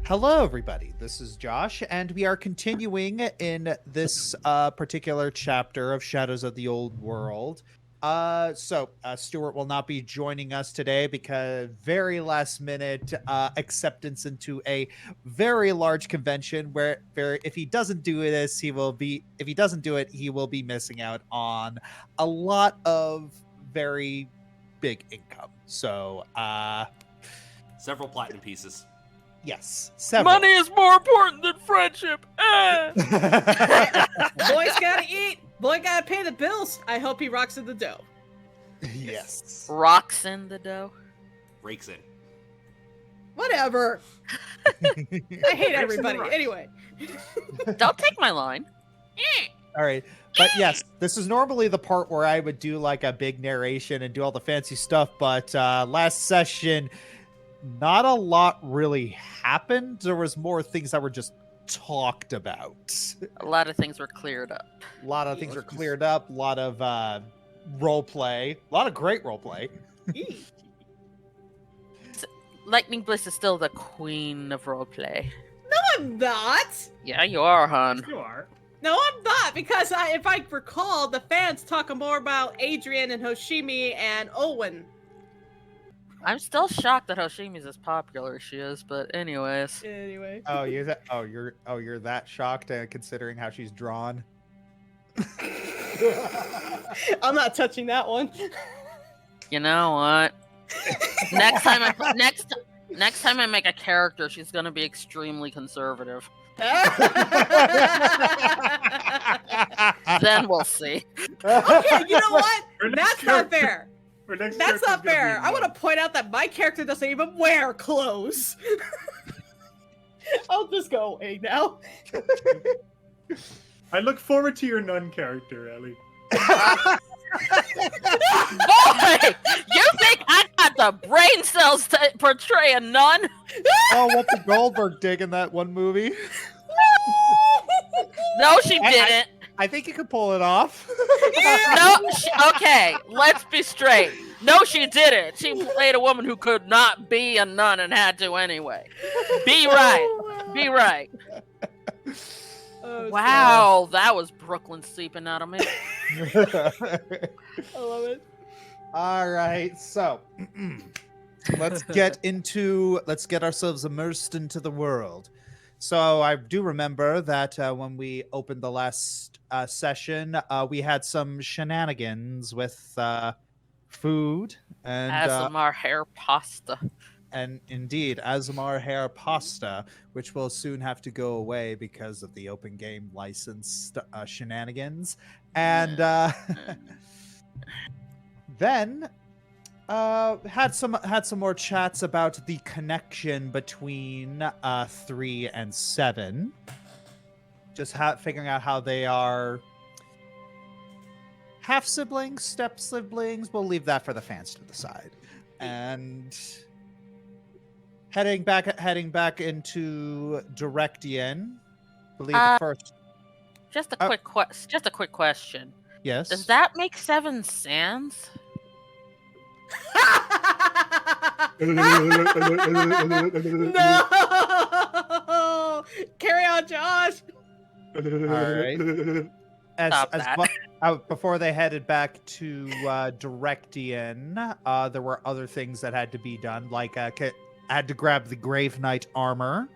Hello, everybody. This is Josh, and we are continuing in this particular chapter of Shadows of the Old World. Stuart will not be joining us today because very last minute acceptance into a very large convention where if he doesn't do this, if he doesn't do it, he will be missing out on a lot of very big income. Several platinum pieces. Yes, several. Money is more important than friendship. Boy's gotta eat. Boy gotta pay the bills. I hope he rocks in the dough. Yes. Rocks in the dough. Rakes in. Whatever. I hate everybody. Anyway. Don't take my line. All right. But yes, this is normally the part where I would do like a big narration and do all the fancy stuff. But last session, not a lot really happened. There was more things that were just talked about. A lot of things were cleared up. A lot of things were cleared up. A lot of role play. A lot of great role play. Lightning Bliss is still the queen of roleplay. No, I'm not. Yeah, you are, hon. You are. No, I'm not. Because if I recall, the fans talk more about Adrian and Hoshimi and Owen. I'm still shocked that Hoshimi's as popular as she is, but anyways. Anyway. You're that shocked considering how she's drawn. I'm not touching that one. You know what? next time I make a character, she's gonna be extremely conservative. Then we'll see. Okay, you know what? Our next That's not character- fair. That's not fair. I want to point out that my character doesn't even wear clothes. I'll just go away now. I look forward to your nun character, Ellie. Boy, you think I got the brain cells to portray a nun? Oh, Whoopi Goldberg dig in that one movie. No, she didn't. I think you could pull it off. Okay, let's be straight. No, she didn't. She played a woman who could not be a nun and had to anyway. Be right. Oh, Wow, that was Brooklyn seeping out of me. I love it. All right, so let's get ourselves immersed into the world. So I do remember that when we opened the last session, we had some shenanigans with food and Azamar hair pasta. and indeed Azamar hair pasta, which will soon have to go away because of the open game license shenanigans. And then had some more chats about the connection between 3 and 7. Just figuring out how they are half siblings, step siblings. We'll leave that for the fans to decide. And heading back into Directian. Believe the first. Just a quick question. Yes. Does that make 7 sands? No! Carry on, Josh. All right. Before they headed back to Directian, there were other things that had to be done, like I had to grab the Grave Knight armor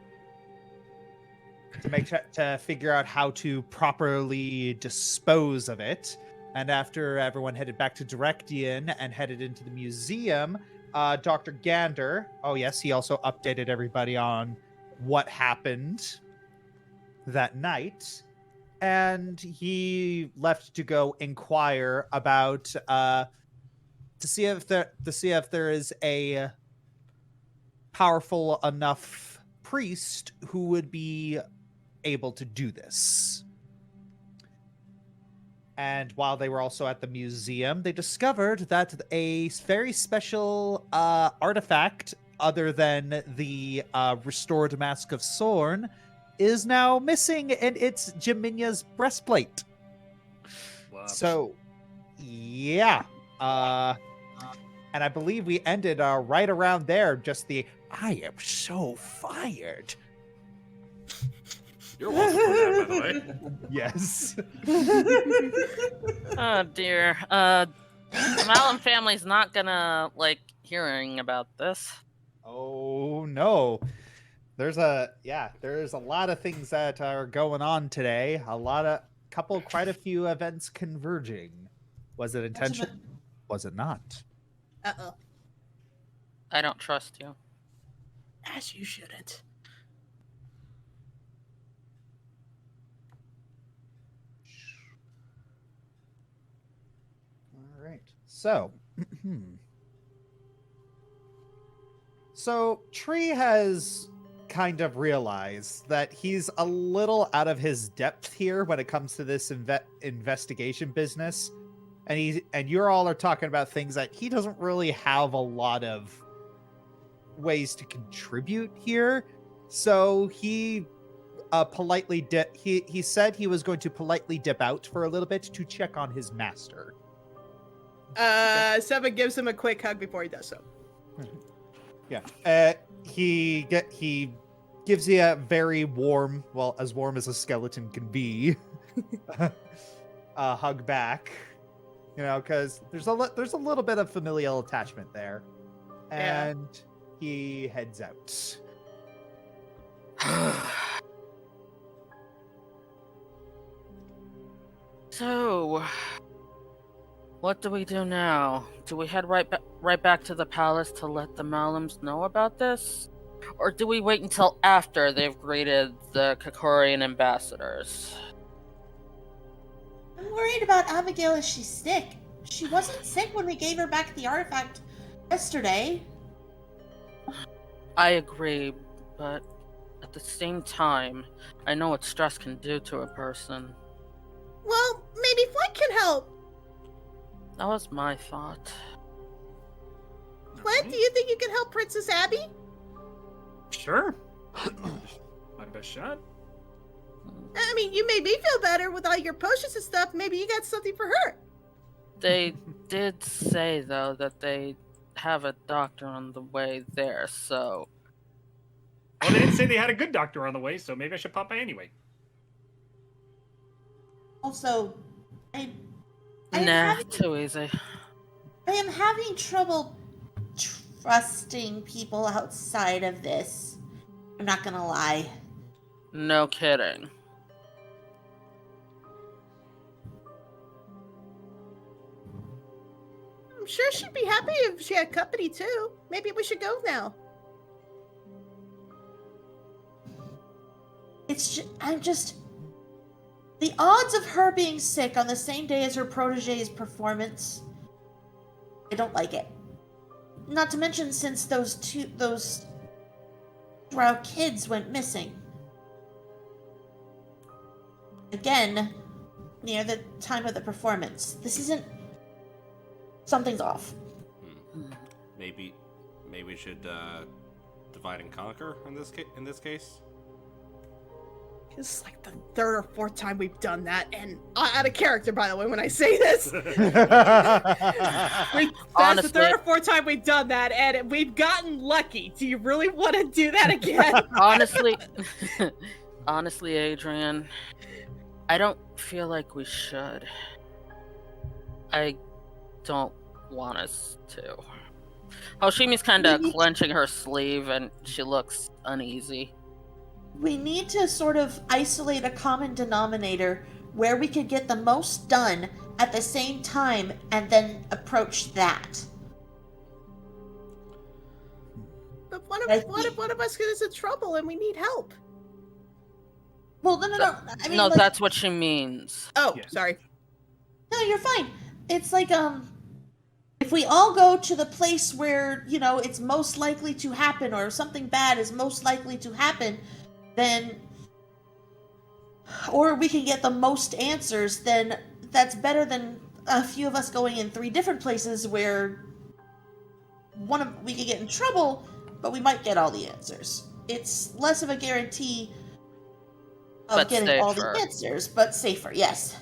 to figure out how to properly dispose of it. And after everyone headed back to Directian and headed into the museum, Dr. Gander, oh yes, he also updated everybody on what happened that night. And he left to go inquire about to see if there is a powerful enough priest who would be able to do this. And while they were also at the museum, they discovered that a very special artifact, other than the restored Mask of Sorn, is now missing, and it's Jaminya's breastplate. Wow. So, yeah. And I believe we ended right around there. Just the, I am so fired. You're welcome for that, by the way. Yes. Oh dear. The Malum family's not gonna like hearing about this. Oh no. There's a lot of things that are going on today. Quite a few events converging. Was it intentional? Was it not? Uh-oh. I don't trust you. As you shouldn't. All right. So, so Tree has kind of realized that he's a little out of his depth here when it comes to this investigation business, and you're all are talking about things that he doesn't really have a lot of ways to contribute here. So he politely he said he was going to politely dip out for a little bit to check on his master. Seven gives him a quick hug before he does so. Yeah. He gives you a very warm, well, as warm as a skeleton can be, hug back. You know, because there's a little bit of familial attachment there, and he heads out. So, what do we do now? Do we head right back to the palace to let the Malums know about this? Or do we wait until after they've greeted the Kokorian ambassadors? I'm worried about Abigail if she's sick. She wasn't sick when we gave her back the artifact yesterday. I agree, but at the same time, I know what stress can do to a person. Well, maybe Flint can help. That was my thought. Flint, do you think you can help Princess Abby? Sure. My best shot. I mean, you made me feel better with all your potions and stuff. Maybe you got something for her. They did say, though, that they have a doctor on the way there, so... Well, they didn't say they had a good doctor on the way, so maybe I should pop by anyway. Also, I too easy. I am having trouble trusting people outside of this. I'm not gonna lie. No kidding. I'm sure she'd be happy if she had company too. Maybe we should go now. The odds of her being sick on the same day as her protege's performance, I don't like it. Not to mention since those Drow kids went missing. Again, near the time of the performance. Something's off. Maybe we should divide and conquer in this case. It's like the third or fourth time we've done that, and out of character, by the way, when I say this. That's the third or fourth time we've done that, and we've gotten lucky. Do you really want to do that again? Honestly, Adrian, I don't feel like we should. I don't want us to. Hoshimi's kind of clenching her sleeve, and she looks uneasy. We need to sort of isolate a common denominator where we could get the most done at the same time and then approach that. But what if one of us gets in trouble and we need help? Well, no. I mean, that's what she means. Oh, Yeah. sorry. No, you're fine. It's like, if we all go to the place where, it's most likely to happen or something bad is most likely to happen, then, or we can get the most answers, then that's better than a few of us going in 3 different places where we could get in trouble, but we might get all the answers. It's less of a guarantee of But getting all safer. the answers, but safer, yes.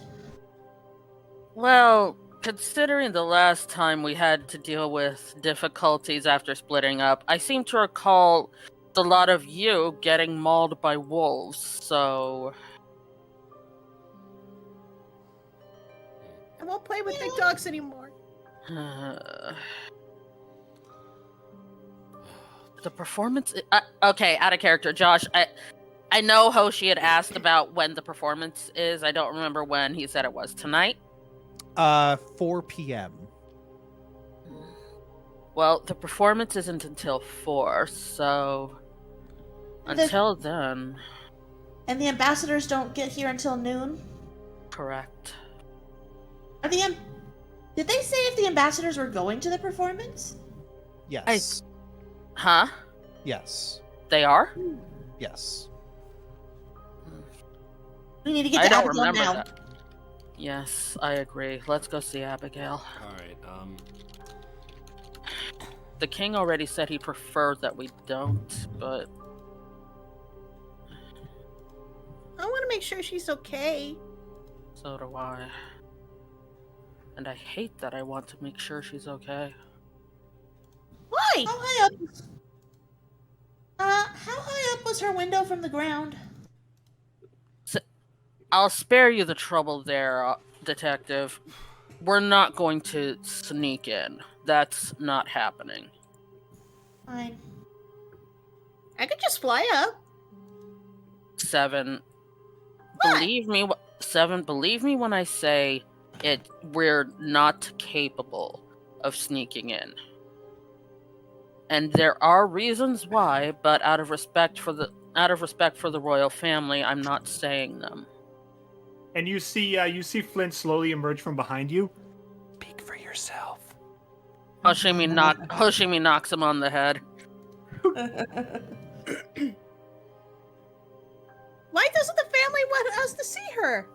Well, considering the last time we had to deal with difficulties after splitting up, I seem to recall a lot of you getting mauled by wolves, so I won't play with big dogs anymore. the performance. Okay, out of character, Josh. I know Hoshi had asked about when the performance is. I don't remember when. He said it was tonight. 4 p.m. Well, the performance isn't until 4, so until then, And the ambassadors don't get here until noon? correct. Did they say if the ambassadors were going to the performance? Yes. Huh? Yes. They are? Yes. We need to get I to don't Abigail remember now. that. Yes, I agree. Let's go see Abigail. All right. The king already said he preferred that we don't, but I want to make sure she's okay. so do I. And I hate that I want to make sure she's okay. Why? How high up? How high up was her window from the ground? I'll spare you the trouble there, detective. We're not going to sneak in. That's not happening. Fine. I could just fly up. 7. What? Believe me, 7. Believe me when I say it. We're not capable of sneaking in. And there are reasons why, but out of respect for the royal family, I'm not saying them. And you see Flint slowly emerge from behind you. Speak for yourself. Hoshimi knocks him on the head. Why doesn't the family want us to see her?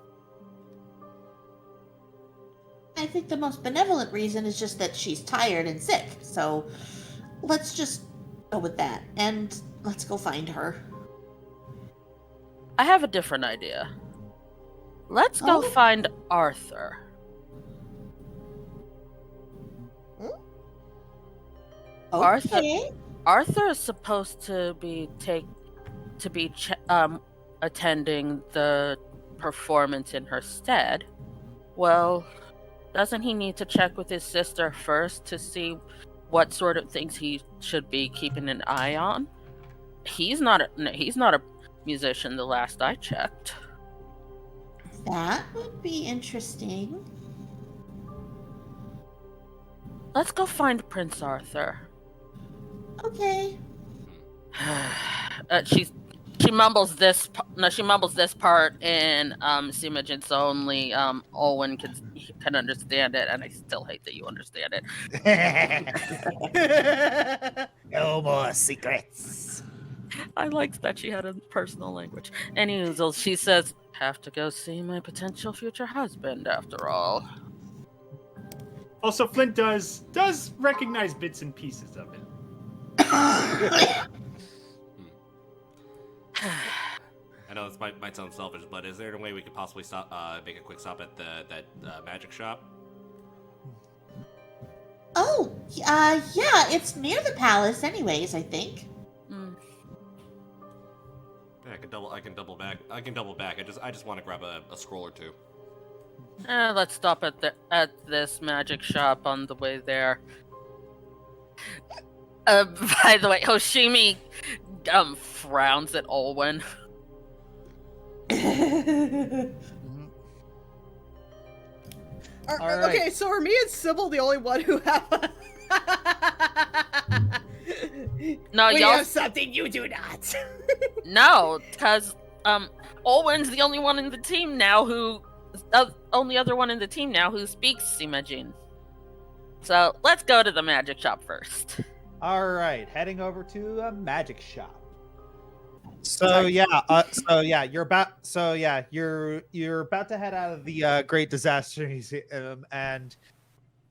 I think the most benevolent reason is just that she's tired and sick. So let's just go with that. And let's go find her. I have a different idea. Let's go Oh? find Arthur. Arthur- Okay. Arthur is supposed to be attending the performance in her stead. Well, doesn't he need to check with his sister first to see what sort of things he should be keeping an eye on? He's not a musician. The last I checked. That would be interesting. Let's go find Prince Arthur. Okay. She mumbles this. She mumbles this part in Simajin's only. Olwen can understand it, and I still hate that you understand it. No more secrets. I liked that she had a personal language. Anywho, she says, "Have to go see my potential future husband, after all." Also, Flint does recognize bits and pieces of it. I know this might sound selfish, but is there a way we could possibly make a quick stop at that magic shop? Oh, yeah, it's near the palace anyways, I think. Hmm. Yeah, I can double back. I just want to grab a scroll or two. Let's stop at this magic shop on the way there. By the way, Hoshimi frowns at Olwen. All right. Okay, so are me and Sybil the only one who have No, we y'all. have something you do not. No, because Olwen's the only one in the team now who, only other one in the team now who speaks Simajin. So let's go to the magic shop first. All right, heading over to a magic shop. You're about to head out of the Great Disaster Museum, and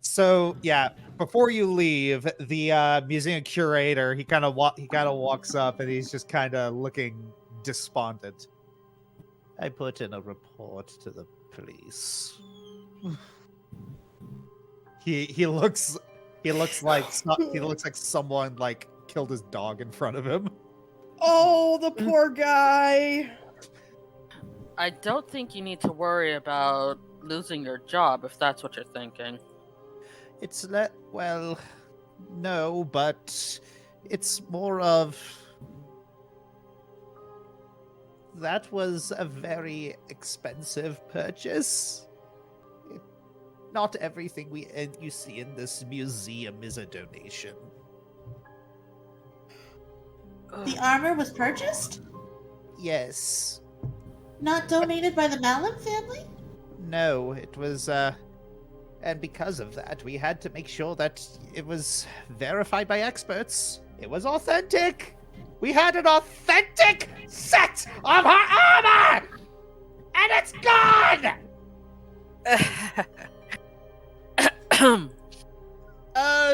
so yeah, before you leave, the museum curator he kind of walks up and he's just kind of looking despondent. I put in a report to the police. He looks like someone like killed his dog in front of him. Oh, the poor guy. I don't think you need to worry about losing your job if that's what you're thinking. It's well, no, but it's more of that was a very expensive purchase. Not everything you see in this museum is a donation. The armor was purchased? Yes. Not donated by the Malum family? No, it was and because of that, we had to make sure that it was verified by experts. It was authentic. We had an authentic set of her armor! And it's gone!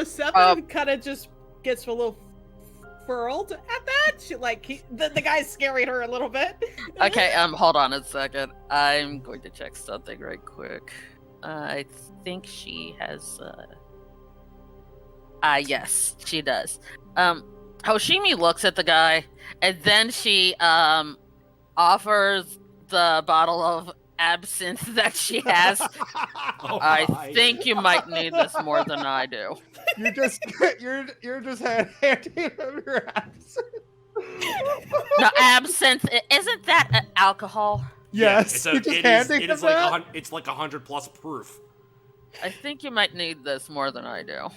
Seven kind of just gets a little furled at that. She, like, the guy's scaring her a little bit. Okay, hold on a second. I'm going to check something right quick. I think she has, yes, she does. Hoshimi looks at the guy, and then she, offers the bottle of absinthe that she has. Oh I my. think you might need this more than I do. You're just handing him your absinthe. No, absinthe, isn't that alcohol? Yes, Yeah, you're just it handing is him like that? it's like 100+ proof. I think you might need this more than I do.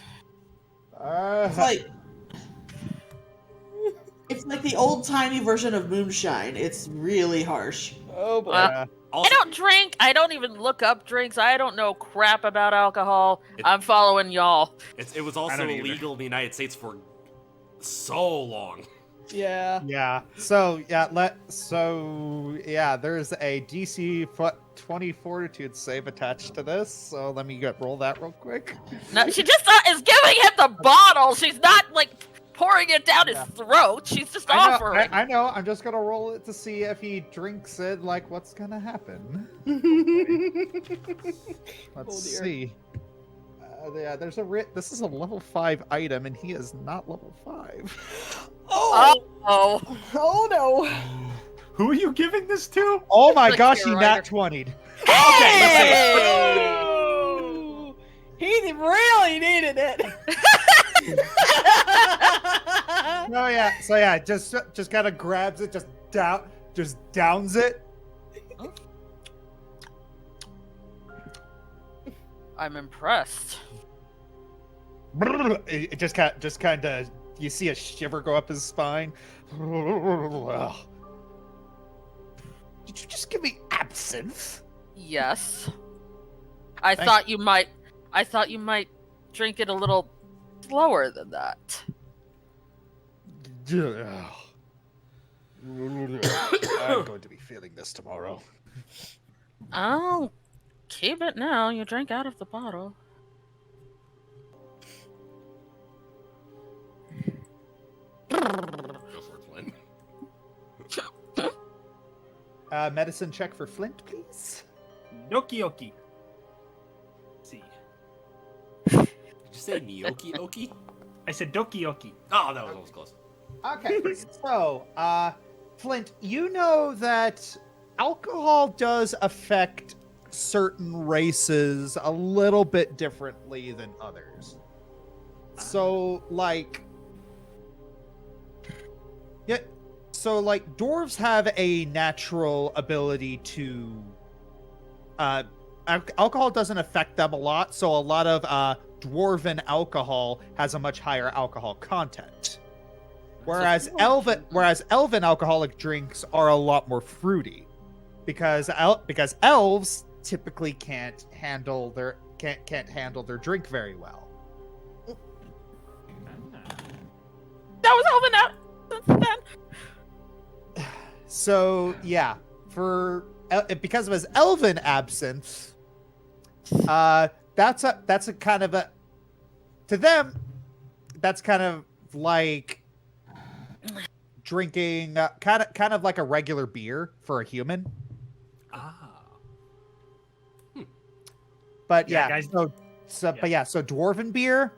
It's like the old timey version of moonshine. It's really harsh. Oh boy. I Also, don't drink. I don't even look up drinks. I don't know crap about alcohol. I'm following y'all. it was I also don't either. illegal in the United States for so long. Yeah. Yeah. So yeah, there's a DC 20 Fortitude save attached to this. So let me roll that real quick. No, she just is giving him the bottle. She's not like pouring it down his throat. She's just offering. I know. I'm just gonna roll it to see if he drinks it. Like, what's gonna happen? Let's dear. see. Yeah, there's a this is a level 5 item, and he is not level 5. Oh. Oh, Oh no. Who are you giving this to? Oh my Click gosh, here, he Ryder. nat 20'd. Oh. He really needed it. Oh yeah. So yeah, just kind of grabs it, just downs it. I'm impressed. It just kind of you see a shiver go up his spine. Did you just give me absinthe? Yes. I Thank- thought you might drink it a little slower than that. I'm going to be feeling this tomorrow. Oh, keep it now. You drank out of the bottle. Go for it, Flynn. Medicine check for Flint, please. Doki Oki. Let's see. Did you say gnocchi oki? I said Doki Oki. Oh, that was almost close. Okay, so, Flint, you know that alcohol does affect certain races a little bit differently than others. So, like, yeah, so like dwarves have a natural ability to, alcohol doesn't affect them a lot. So a lot of dwarven alcohol has a much higher alcohol content. Whereas elven alcoholic drinks are a lot more fruity, because elves typically can't handle their drink very well. That was Elvin out. Then. So yeah, because of his elven absinthe, that's a kind of a, to them, that's kind of like drinking kind of like a regular beer for a human. But Yeah, yeah, guys. so dwarven beer,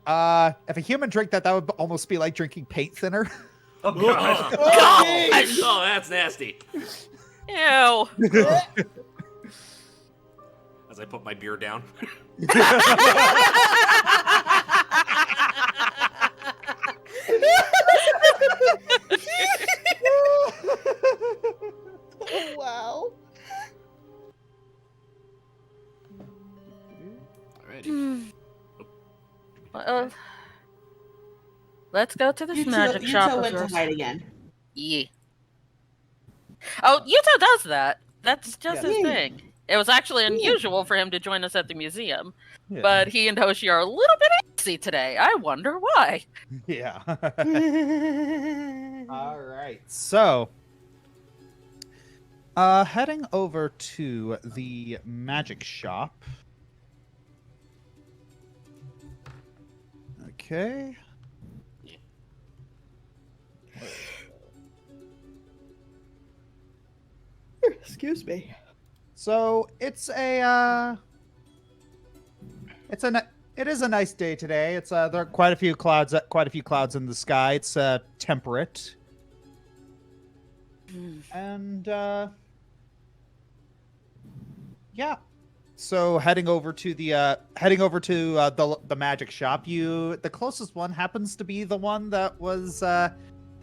if a human drank that would almost be like drinking paint thinner. Oh god. Oh, that's nasty. Ew. As I put my beer down. Oh, wow. Alrighty. Well, let's go to this Yuto, magic shop Yuto of went to yours. hide again. Yeah. Oh, Yuto does that. That's just Yeah. his thing. It was actually unusual for him to join us at the museum, Yeah. but he and Hoshi are a little bit antsy today. I wonder why. Yeah. All right. So, heading over to the magic shop. Okay. Excuse me. So it is a nice day today. It's there are quite a few clouds in the sky. It's temperate. And yeah. So heading over to the magic shop, the closest one happens to be the one that was that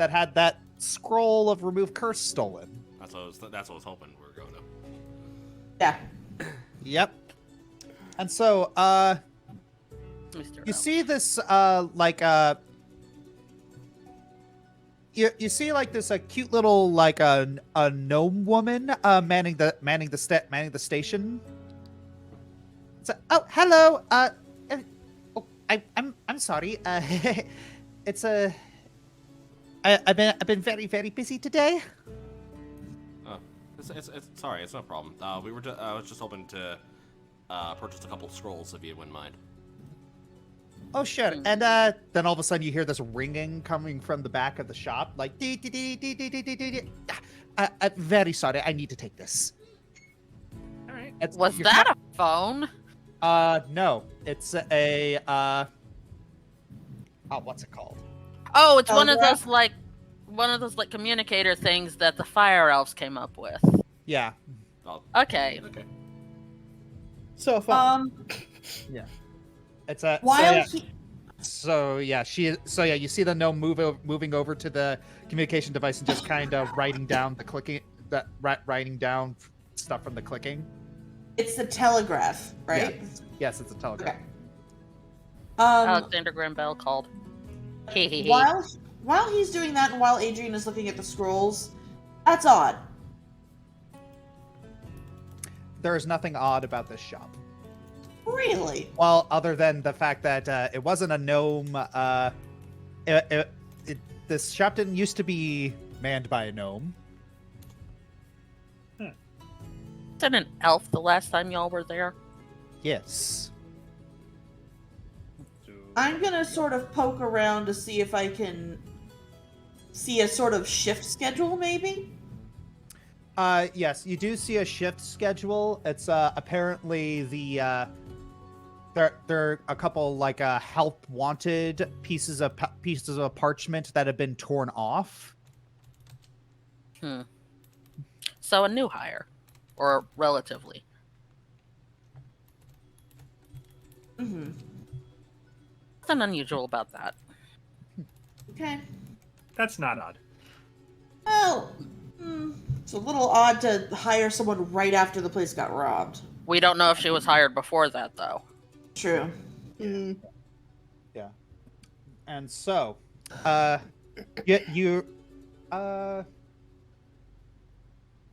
had that scroll of remove curse stolen. That's what I was hoping we were going to. Yeah. Yep. And so Mr. you O. see this you see like this cute little like a gnome woman manning the station. So, oh, hello. I'm sorry. It's I've been very busy today. Oh, it's sorry, it's no problem. I was just hoping to purchase a couple scrolls if you wouldn't mind. Oh, sure. And then all of a sudden you hear this ringing coming from the back of the shop, like dee dee dee dee dee dee dee dee dee. Very sorry, I need to take this. All right. Was that a phone? No, it's a what's it called? Oh, it's one of Telegraph? those like communicator things that the fire elves came up with. Yeah. Oh, Okay. okay. So fun. It's a While you see the gnome moving over to the communication device and just kind of writing down writing down stuff from the clicking. it's the telegraph, right? Yes, it's a telegram. Okay. Alexander Graham Bell called. Hehehe. While he's doing that and while Adrian is looking at the scrolls, that's odd. There is nothing odd about this shop. Really? Well, other than the fact that it wasn't a gnome. This shop didn't used to be manned by a gnome. Wasn't an elf the last time y'all were there? Yes. I'm gonna sort of poke around to see if I can see a sort of shift schedule, maybe? Yes, you do see a shift schedule. It's apparently the there are a couple like help wanted pieces of parchment that have been torn off. So a new hire, or relatively. Mm-hmm. Nothing unusual about that. Okay. That's not odd. Well, it's a little odd to hire someone right after the place got robbed. We don't know if she was hired before that, though. True. Yeah. And so,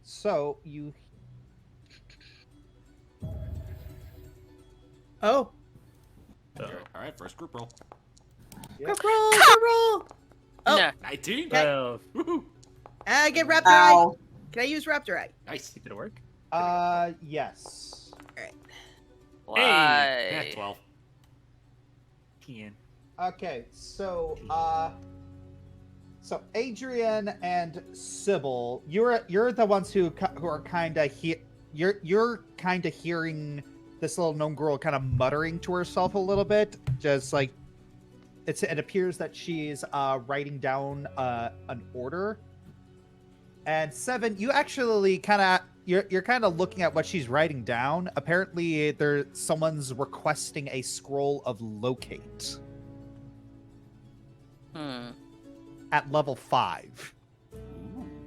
so you Oh. So, All right, first group roll. Group roll, group roll. Oh. No. 19. 12. Woohoo! Get Raptor Eye. Ow. Can I use Raptor Eye? Nice. Did it work? yes. Why? Hey, yeah, 12. 10. Okay, so so Adrian and Sybil, you're the ones who are kind of you're kind of hearing this little gnome girl kind of muttering to herself a little bit, just like it appears that she's writing down an order. And Seven, you actually kind of you're kind of looking at what she's writing down. Apparently, someone's requesting a scroll of locate at level 5.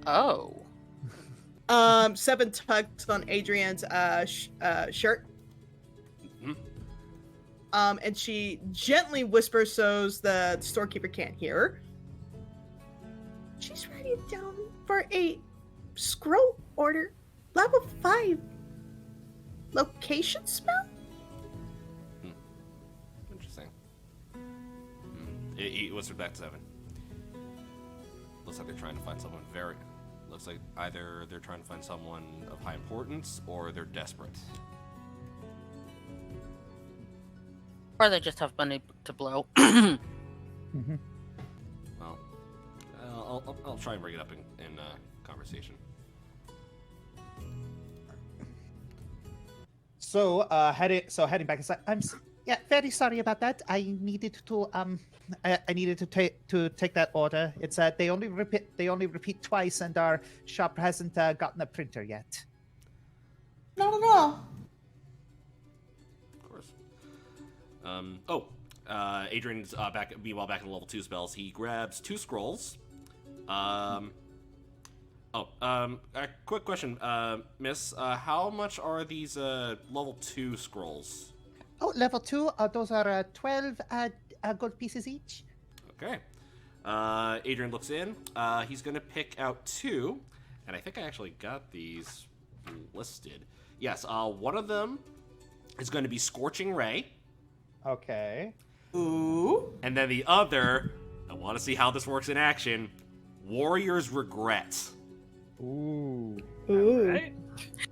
Oh. Seven tugs on Adrian's shirt. Mhm. And she gently whispers so the storekeeper can't hear her. She's writing down for a scroll order, level 5 location spell. Interesting. He whispered back to Seven. Looks like they're trying to find someone very. Looks like either they're trying to find someone of high importance or they're desperate. Or they just have money to blow. Mm-hmm. Well, I'll try and bring it up in conversation. So heading back inside. Yeah, very sorry about that. I needed to take that order. It's they only repeat twice, and our shop hasn't gotten a printer yet. Not at all. Of course. Adrian's meanwhile back in level 2 spells. He grabs 2 scrolls. A quick question, Miss. How much are these level 2 scrolls? Oh, level 2. Those are 12 gold pieces each. Okay. Adrian looks in. He's gonna pick out 2, and I think I actually got these listed. Yes. One of them is going to be Scorching Ray. Okay. Ooh. And then the other, I want to see how this works in action, Warrior's Regret. Ooh. Ooh. Right?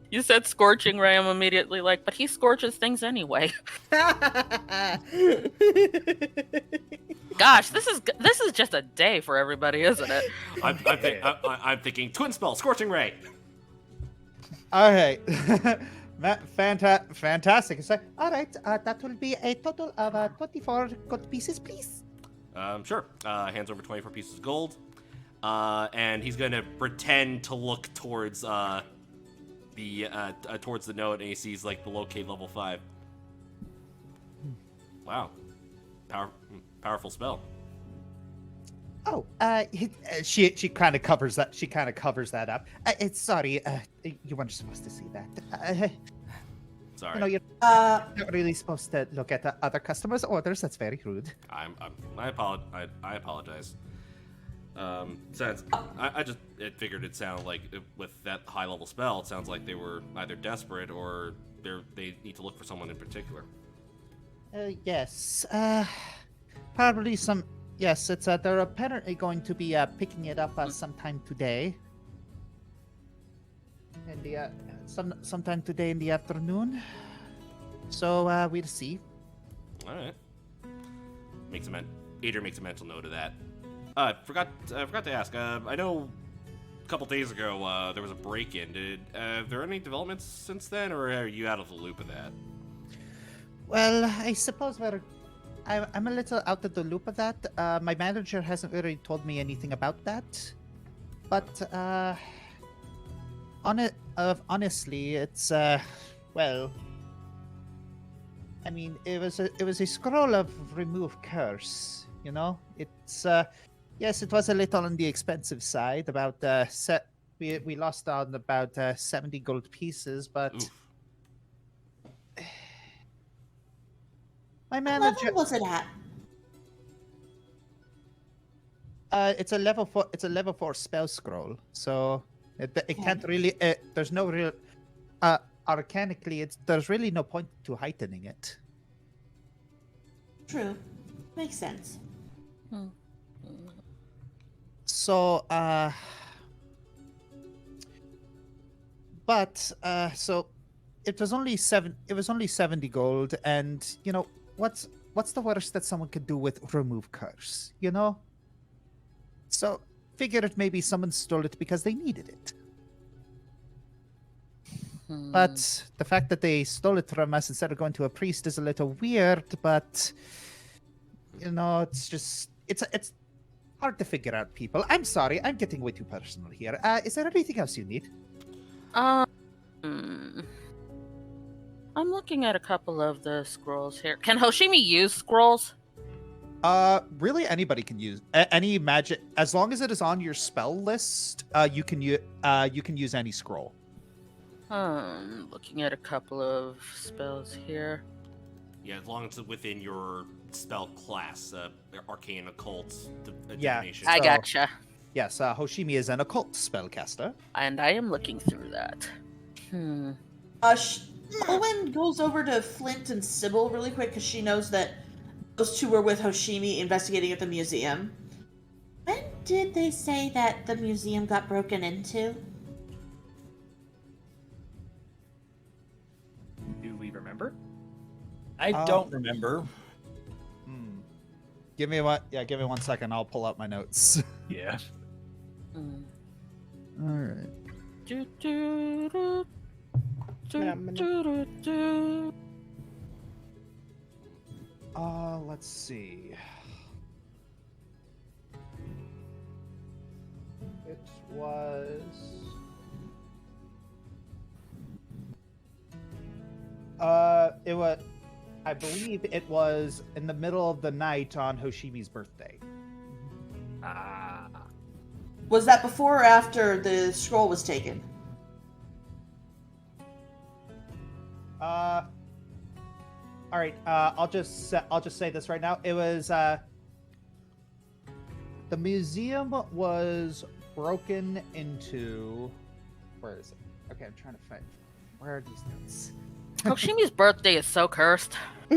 You said Scorching Ray, I'm immediately like, but he scorches things anyway. Gosh, this is just a day for everybody, isn't it? I'm thinking Twin Spell, Scorching Ray. Okay. Fantastic. It's like, all right, that will be a total of 24 gold pieces, please. Sure. Hands over 24 pieces of gold. And he's gonna pretend to look towards towards the note, and he sees like the locate level 5. Wow. Powerful spell. Oh, she kind of covers that. She kind of covers that up. It's sorry. You weren't supposed to see that. Sorry. You know, you're not really supposed to look at the other customers' orders. That's very rude. I apologize. Since I just figured it sounded like with that high level spell, it sounds like they were either desperate or they need to look for someone in particular. Yes. Probably some. Yes, it's they're apparently going to be picking it up sometime today. In the sometime today in the afternoon. So we'll see. All right. Adrian makes a mental note of that. I forgot to ask. I know a couple days ago there was a break-in. Are there any developments since then, or are you out of the loop of that? Well, I suppose I'm a little out of the loop of that. My manager hasn't really told me anything about that. But honestly, it's well. I mean, it was a scroll of remove curse. You know, it's yes, it was a little on the expensive side. About we lost on about 70 gold pieces, but. Oof. My What manager. level was it at? It's a level 4. It's a level 4 spell scroll, so it can't really. There's no real. Arcanically, there's really no point to heightening it. True. Makes sense. So, so it was only 70 gold, and you know what's the worst that someone could do with remove curse, you know? So figured maybe someone stole it because they needed it. But the fact that they stole it from us instead of going to a priest is a little weird, but it's hard to figure out people. I'm sorry, I'm getting way too personal here. Is there anything else you need? I'm looking at a couple of the scrolls here. Can Hoshimi use scrolls? Really, anybody can use any magic as long as it is on your spell list. You can use any scroll. Looking at a couple of spells here. Yeah, as long as it's within your spell class, arcane, occult, Yeah, divination. I So- gotcha. Yes, Hoshimi is an occult spellcaster. And I am looking through that. Owen goes over to Flint and Sybil really quick because she knows that those two were with Hoshimi investigating at the museum. When did they say that the museum got broken into? Do we remember? I don't remember. Give me one. Yeah, give me 1 second. I'll pull up my notes. Yeah. Hmm. All right. Do, do, do, do, Yeah, I'm gonna- do, do, do. Let's see. It was. It was. I believe it was in the middle of the night on Hoshimi's birthday. Ah. Was that before or after the scroll was taken? All right. I'll just say this right now. It was. The museum was broken into. Where is it? Okay, I'm trying to find. Where are these notes? Hoshimi's birthday is so cursed. I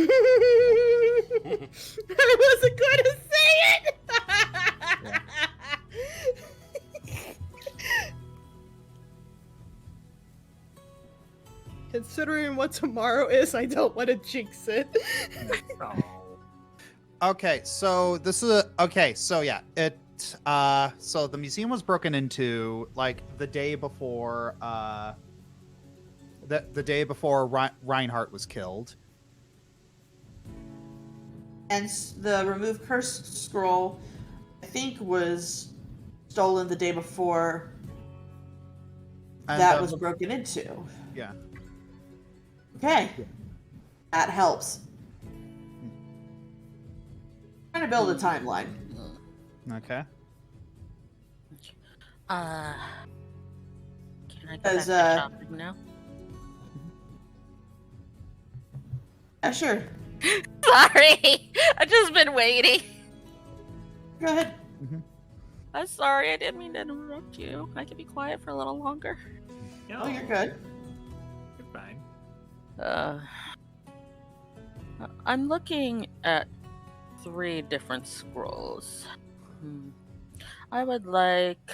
wasn't going to say it. Yeah. Considering what tomorrow is, I don't want to jinx it. Oh. Okay, so this is okay. So yeah, it. So the museum was broken into like the day before. The day before Reinhardt was killed. And the remove curse scroll, I think, was stolen the day before And, that was broken into. Yeah. Okay. That helps. Trying to build a timeline. Okay. Can I go back As, to shopping now? Yeah, sure. Sorry! I've just been waiting. Go ahead. I'm sorry, I didn't mean to interrupt you. I can be quiet for a little longer. No, Oh, you're good. You're fine. I'm looking at 3 different scrolls. I would like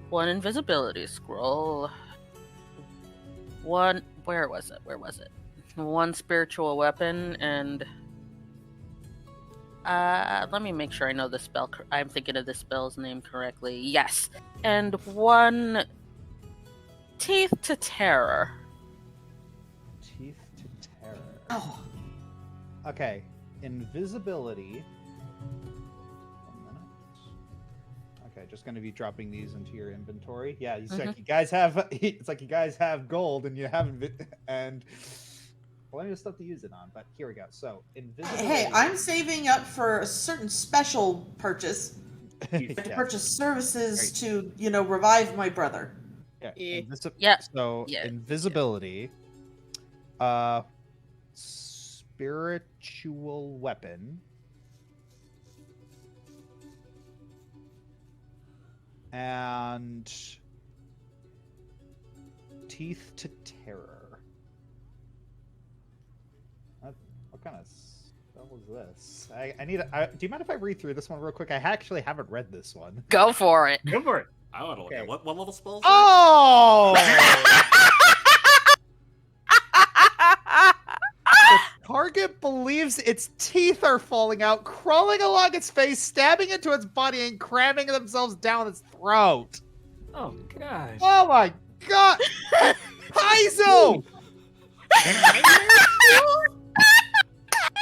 one invisibility scroll. One, where was it? One spiritual weapon and let me make sure I know the spell. I'm thinking of the spell's name correctly. Yes, and one teeth to terror. Teeth to terror. Oh, Okay, invisibility. 1 minute. Okay, just going to be dropping these into your inventory. Yeah, it's like you guys have. It's like you guys have gold and you haven't. And plenty of stuff to use it on. But here we go. So invisibility. hey, I'm saving up for a certain special purchase. Yeah. To purchase services to, revive my brother. Yeah. Yeah. Yeah. So Yeah. invisibility. Spiritual weapon. And teeth to terror. What kind of spell is this? I need. Do you mind if I read through this one real quick? I actually haven't read this one. Go for it. Go for it. I want to look Okay. at what level spells? Oh! The target believes its teeth are falling out, crawling along its face, stabbing into its body, and cramming themselves down its throat. Oh gosh. Oh my god! Paizo!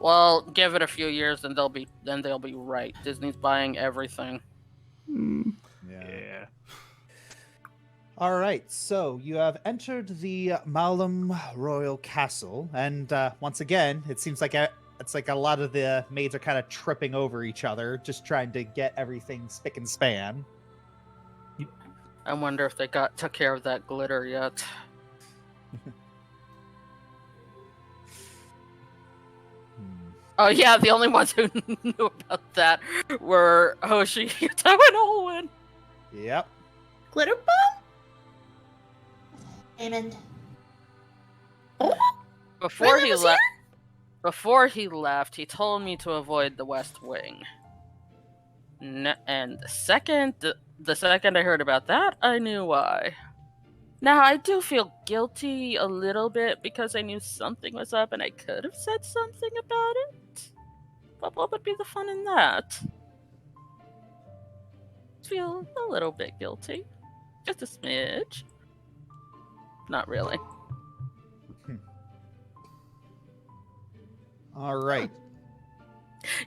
Well, give it a few years, and they'll be right. Disney's buying everything. Yeah. All right, so you have entered the Malum Royal Castle, and once again, it seems like it's like a lot of the maids are kind of tripping over each other, just trying to get everything spick and span. I wonder if they took care of that glitter yet. Oh yeah, the only ones who knew about that were Hoshi, Yuto, and Olwen. Yep. Glitter bomb? Raymond. Before he was left, he told me to avoid the West Wing. And the second I heard about that, I knew why. Now I do feel guilty a little bit because I knew something was up and I could have said something about it. But what would be the fun in that? Feel a little bit guilty, just a smidge. Not really. All right.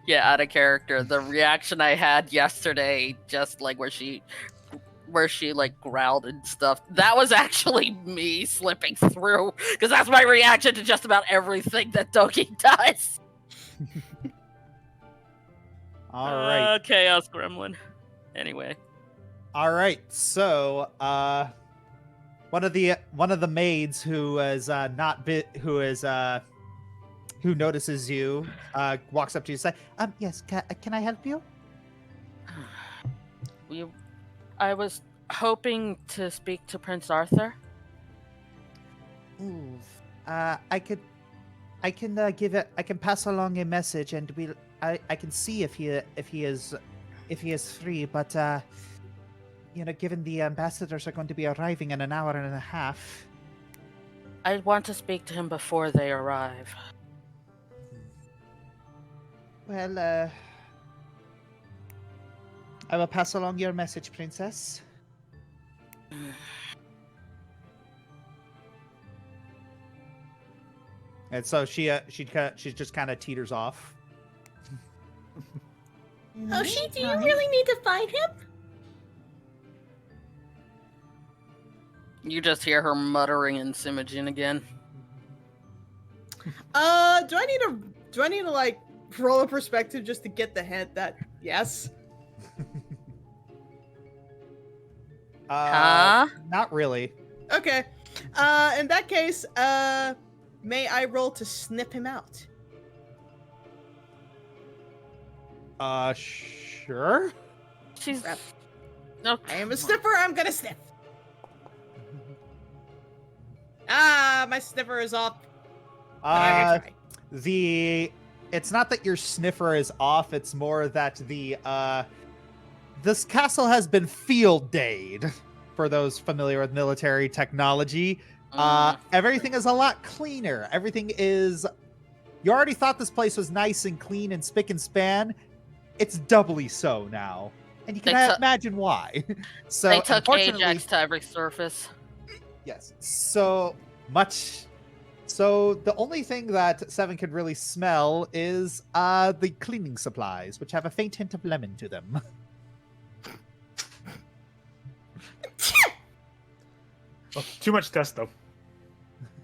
Yeah, out of character. The reaction I had yesterday, just like where she like growled and stuff, that was actually me slipping through, because that's my reaction to just about everything that Doki does. All right. Chaos Gremlin. Anyway. All right. So, one of the maids who is who notices you walks up to you and says, yes, can I help you? I was hoping to speak to Prince Arthur. Ooh, I can pass along a message, and I can see if he is free, but given the ambassadors are going to be arriving in an hour and a half. I want to speak to him before they arrive. Well, I will pass along your message, Princess. And so she just kind of teeters off. Hoshi, do you really need to find him? You just hear her muttering in Simogen again. Do I need to like roll a perspective just to get the hint that yes? Huh? Not really. Okay. In that case, may I roll to snip him out? Sure. She's... Crap. No, I am a sniffer, I'm gonna sniff. My sniffer is off. But I'm gonna try. It's not that your sniffer is off, it's more that this castle has been field dayed, for those familiar with military technology. Everything is a lot cleaner. Everything is... You already thought this place was nice and clean and spick and span. It's doubly so now. And you can imagine why. So they took unfortunately, Ajax to every surface. yes. So the only thing that Seven can really smell is the cleaning supplies, which have a faint hint of lemon to them. Oh, too much dust, though.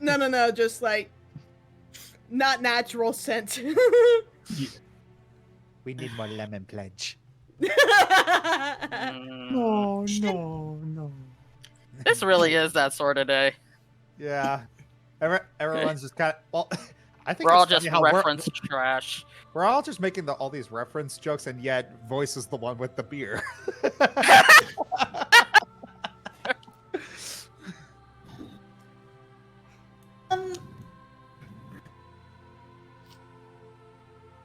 No, just like not natural scent. We need more lemon pledge. No. No. This really is that sort of day. Yeah. Everyone's just kind of... Well, I think We're all it's funny just how reference trash. We're all just making all these reference jokes, and yet Voice is the one with the beer.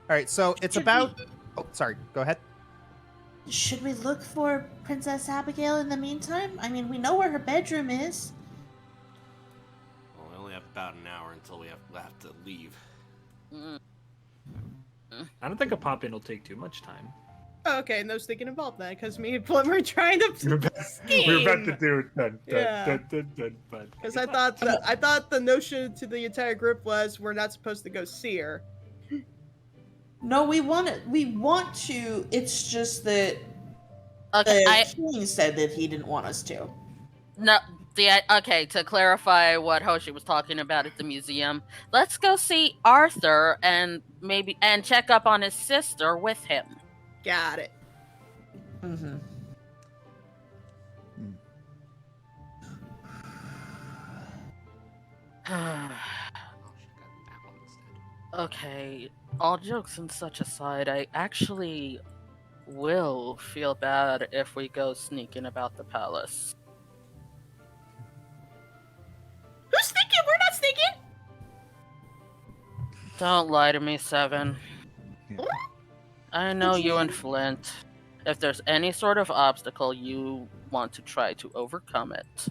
All right, so it's about... Oh, sorry. Go ahead. Should we look for Princess Abigail in the meantime? I mean, we know where her bedroom is. Well, we only have about an hour until we have to leave. I don't think a pop-in will take too much time. Oh, okay, no sticking involved then, because me and Plum were trying to We were about to do it. Yeah. But because I thought the notion to the entire group was we're not supposed to go see her. No, we want it. We want to. It's just that Okay, the king said that he didn't want us to. no. Okay, to clarify what Hoshi was talking about at the museum, let's go see Arthur and check up on his sister with him. Got it. Mm-hmm. Okay, all jokes and such aside, I actually will feel bad if we go sneaking about the palace. Who's sneaking? We're not sneaking. Don't lie to me, Seven. Yeah. I know you and Adrian? Flint. If there's any sort of obstacle, you want to try to overcome it.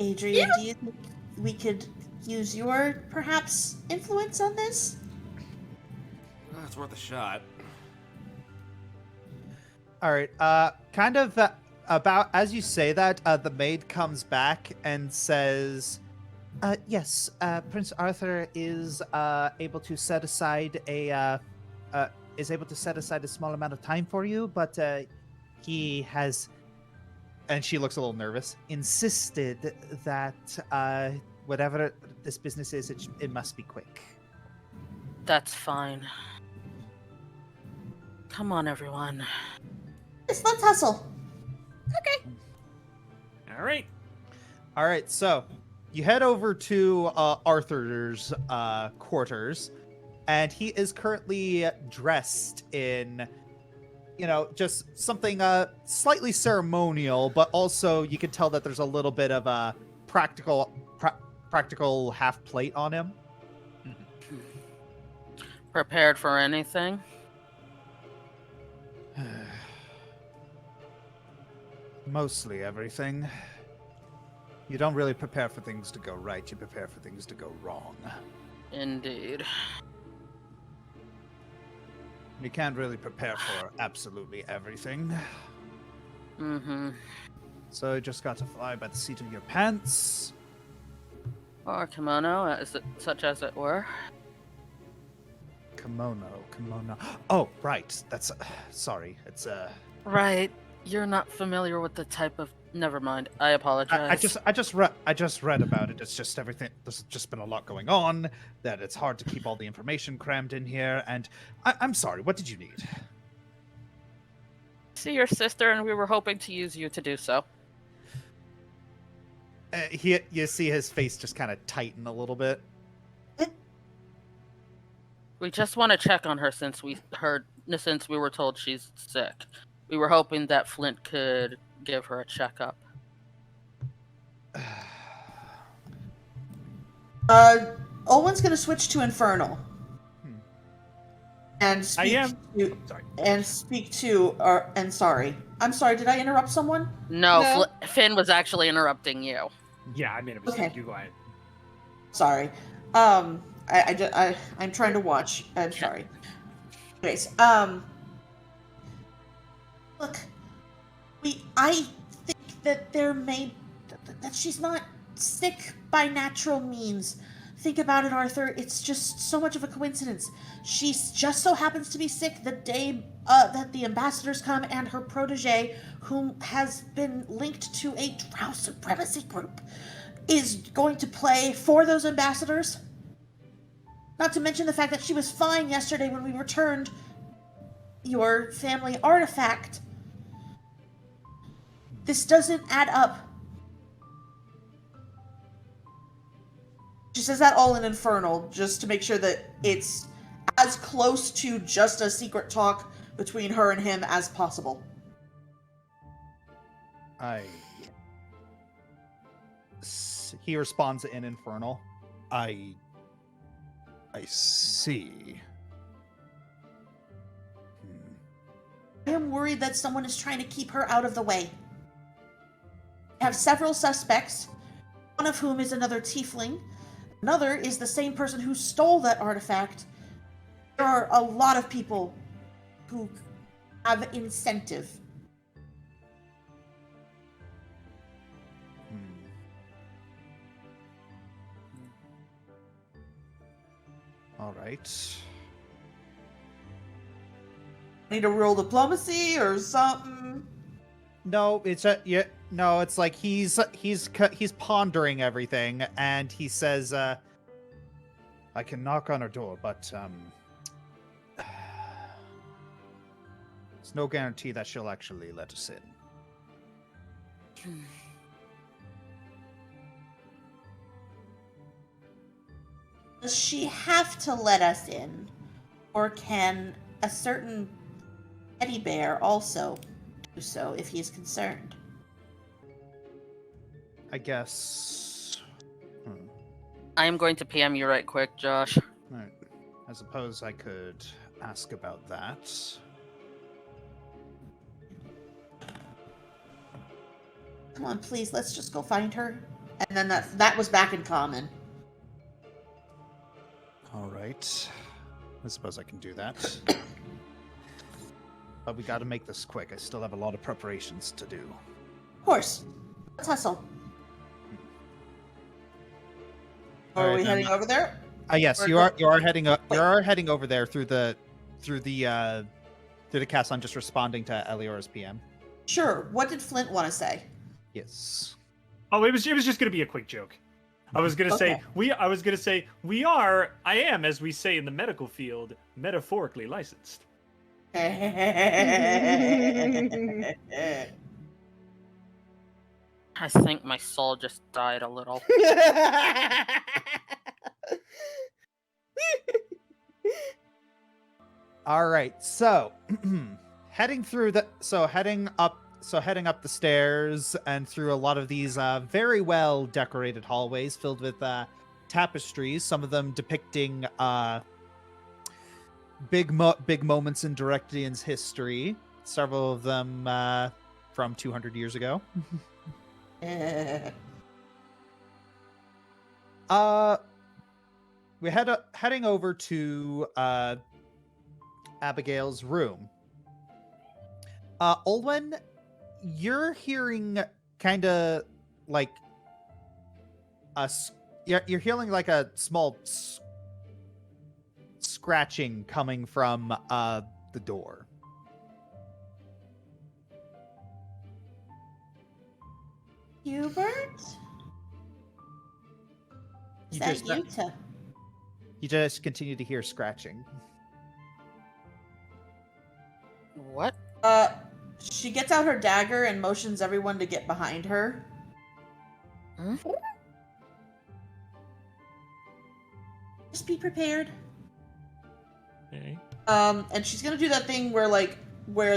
Adrian, do you think we could use your perhaps influence on this? Well, it's worth a shot. All right. Kind of about as you say that, the maid comes back and says, "Yes, Prince Arthur is able to set aside a small amount of time for you, but he has." And she looks a little nervous. Insisted that whatever this business is, it must be quick. That's fine. Come on, everyone. Yes, let's hustle. All right. All right, so you head over to Arthur's quarters, and he is currently dressed in, just something slightly ceremonial, but also you can tell that there's a little bit of a practical half plate on him. Prepared for anything? Mostly everything. You don't really prepare for things to go right, you prepare for things to go wrong. Indeed. You can't really prepare for absolutely everything. Mm-hmm. So you just got to fly by the seat of your pants. Or kimono, such as it were. Kimono. Oh, right. That's sorry. It's Right. You're not familiar with the type of. Never mind. I apologize. I just read about it. It's just everything. There's just been a lot going on. That it's hard to keep all the information crammed in here. And I'm sorry. What did you need? See your sister, and we were hoping to use you to do so. You see his face just kind of tighten a little bit. We just want to check on her since we were told she's sick. We were hoping that Flint could give her a checkup. Olwen's gonna switch to Infernal. And speak I am. to, Sorry. and speak to, and sorry. I'm sorry, did I interrupt someone? No, No. Finn was actually interrupting you. Yeah, I made a mistake. Okay. You go ahead. Sorry. I'm trying to watch. I'm sorry. Anyways, look, I think that that she's not sick by natural means. Think about it, Arthur. It's just so much of a coincidence. She just so happens to be sick the day that the ambassadors come, and her protege, whom has been linked to a Drow supremacy group, is going to play for those ambassadors. Not to mention the fact that she was fine yesterday when we returned your family artifact. This doesn't add up. She says that all in Infernal, just to make sure that it's as close to just a secret talk between her and him as possible. He responds in Infernal. I see. I am worried that someone is trying to keep her out of the way. I have several suspects, one of whom is another tiefling. Another is the same person who stole that artifact. There are a lot of people who have incentive. All right. Need a real diplomacy or something? No, it's yeah. No, it's like he's pondering everything, and he says, "I can knock on her door, but there's no guarantee that she'll actually let us in." Does she have to let us in? Or can a certain teddy bear also do so if he is concerned? I guess. I am going to PM you right quick, Josh. Right. I suppose I could ask about that. Come on, please, let's just go find her. And then that was back in common. All right. I suppose I can do that. But we got to make this quick. I still have a lot of preparations to do. Of course. Let's hustle. All Are right, we then. heading over there? Yes, Or you go- are heading up. You are heading over there through the castle. I'm just responding to Eliora's PM. Sure. What did Flint want to say? Yes. Oh, it was just gonna be a quick joke. I was gonna say I am, as we say in the medical field, metaphorically licensed. I think my soul just died a little. All right. So, heading up the stairs and through a lot of these very well decorated hallways filled with tapestries, some of them depicting big moments in Directian's history, several of them from 200 years ago. We heading over to Abigail's room. Olwen, you're hearing kind of like you're hearing like a small scratching coming from the door. Hubert? Is You that just- Yuta? You just continue to hear scratching. What? She gets out her dagger and motions everyone to get behind her. Hmm? Just be prepared. Okay. And she's gonna do that thing where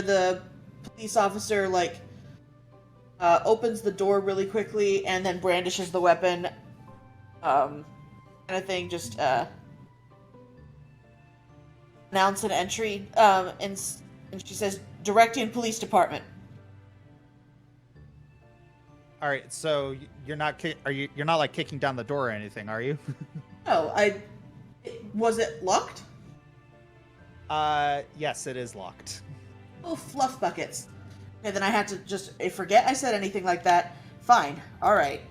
the police officer opens the door really quickly and then brandishes the weapon. Kind of thing, just announce an entry. And she says, "Directian Police Department." All right, so you're not you're not like kicking down the door or anything, are you? Oh, was it locked? Yes, it is locked. Oh, fluff buckets. Okay, then I had to just forget I said anything like that. Fine. All right.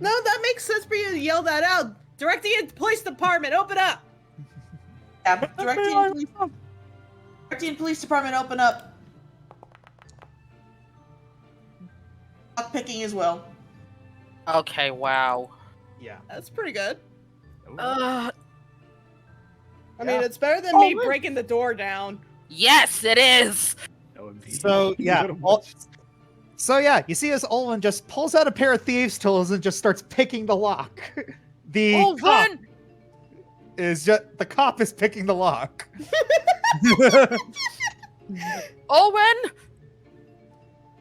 No, that makes sense for you to yell that out. Directian Police Department, open up! Yeah, Directian Police Department, open up. Lock picking as well. Okay, wow. Yeah. That's pretty good. Uh, I mean, it's better than Oh, me man. breaking the door down. yes, it is! So yeah, you see as Olwen just pulls out a pair of thieves' tools and just starts picking the lock. The cop is picking the lock. Owen!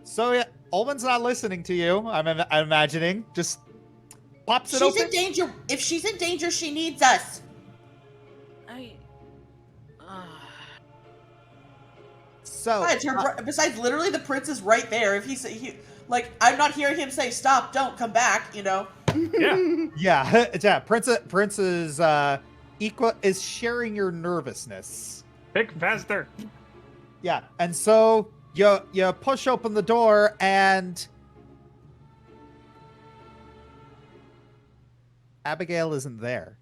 So yeah, Olwen's not listening to you. I'm imagining. Just pops it She's open. in danger. If she's in danger, she needs us. So Besides, literally, the prince is right there. If I'm not hearing him say, "Stop! Don't come back." You know. Yeah. yeah. Prince is is sharing your nervousness. Pick faster. Yeah, and so you push open the door and Abigail isn't there.